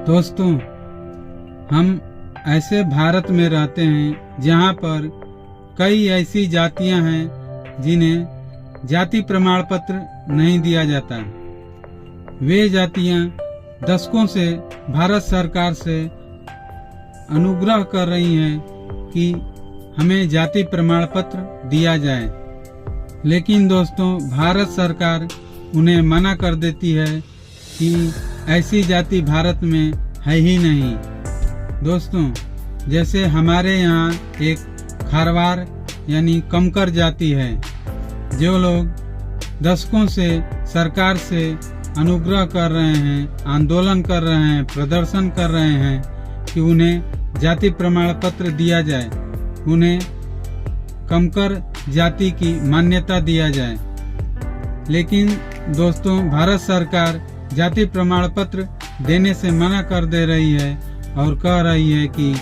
दोस्तों, हम ऐसे भारत में रहते हैं जहाँ पर कई ऐसी जातियाँ हैं जिन्हें जाति प्रमाण पत्र नहीं दिया जाता। वे जातियाँ दशकों से भारत सरकार से अनुग्रह कर रही हैं कि हमें जाति प्रमाण पत्र दिया जाए, लेकिन दोस्तों भारत सरकार उन्हें मना कर देती है कि ऐसी जाति भारत में है ही नहीं। दोस्तों, जैसे हमारे यहाँ एक खारवार यानी कमकर जाति है, जो लोग दशकों से सरकार से अनुग्रह कर रहे हैं, आंदोलन कर रहे हैं, प्रदर्शन कर रहे हैं कि उन्हें जाति प्रमाण पत्र दिया जाए, उन्हें कमकर जाति की मान्यता दिया जाए। लेकिन दोस्तों भारत सरकार जाति प्रमाण पत्र देने से मना कर दे रही है और कह रही है कि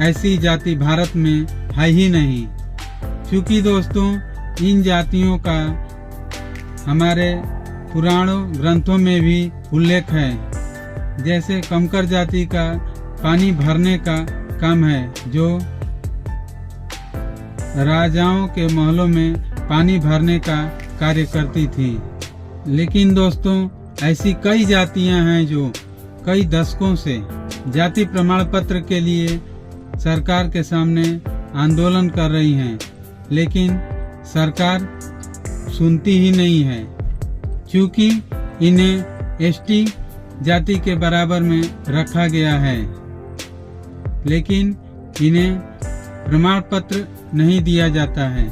ऐसी जाति भारत में है ही नहीं। क्योंकि दोस्तों इन जातियों का हमारे पुराणों ग्रंथों में भी उल्लेख है। जैसे कमकर जाति का पानी भरने का काम है, जो राजाओं के महलों में पानी भरने का कार्य करती थी। लेकिन दोस्तों ऐसी कई जातियां हैं जो कई दशकों से जाति प्रमाण पत्र के लिए सरकार के सामने आंदोलन कर रही हैं, लेकिन सरकार सुनती ही नहीं है, क्योंकि इन्हें एसटी जाति के बराबर में रखा गया है। लेकिन इन्हें प्रमाण पत्र नहीं दिया जाता है।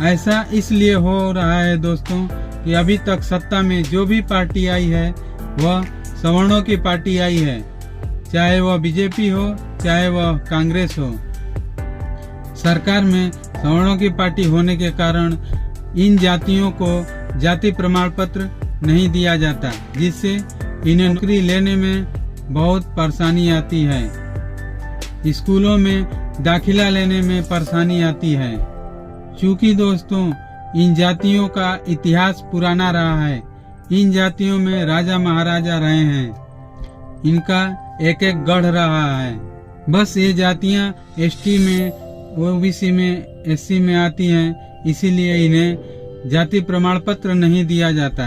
ऐसा इसलिए हो रहा है दोस्तों कि अभी तक सत्ता में जो भी पार्टी आई है वह सवर्णों की पार्टी आई है, चाहे वह बीजेपी हो चाहे वह कांग्रेस हो। सरकार में सवर्णों की पार्टी होने के कारण इन जातियों को जाति प्रमाण पत्र नहीं दिया जाता, जिससे इन्हें नौकरी लेने में बहुत परेशानी आती है। स्कूलों में दाखिला लेने में परेशानी आती है, क्योंकि दोस्तों इन जातियों का इतिहास पुराना रहा है। इन जातियों में राजा महाराजा रहे हैं, इनका एक एक गढ़ रहा है। बस ये जातियां एसटी में, ओबीसी में, एससी में आती हैं, इसीलिए इन्हें जाति प्रमाण पत्र नहीं दिया जाता।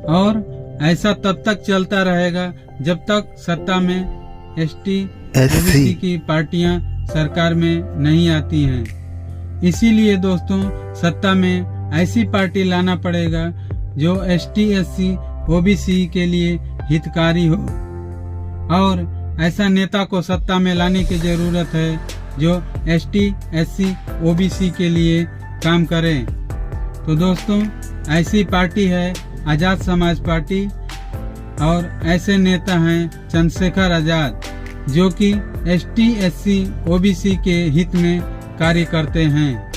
और ऐसा तब तक चलता रहेगा जब तक सत्ता में एसटी ओबीसी की पार्टियां सरकार में नहीं आती हैं। इसीलिए दोस्तों सत्ता में ऐसी पार्टी लाना पड़ेगा जो एसटी एससी ओबीसी के लिए हितकारी हो, और ऐसा नेता को सत्ता में लाने की जरूरत है जो एसटी एससी ओबीसी के लिए काम करे। तो दोस्तों ऐसी पार्टी है आजाद समाज पार्टी, और ऐसे नेता हैं चंद्रशेखर आजाद, जो कि एसटी एससी ओबीसी के हित में कार्य करते हैं।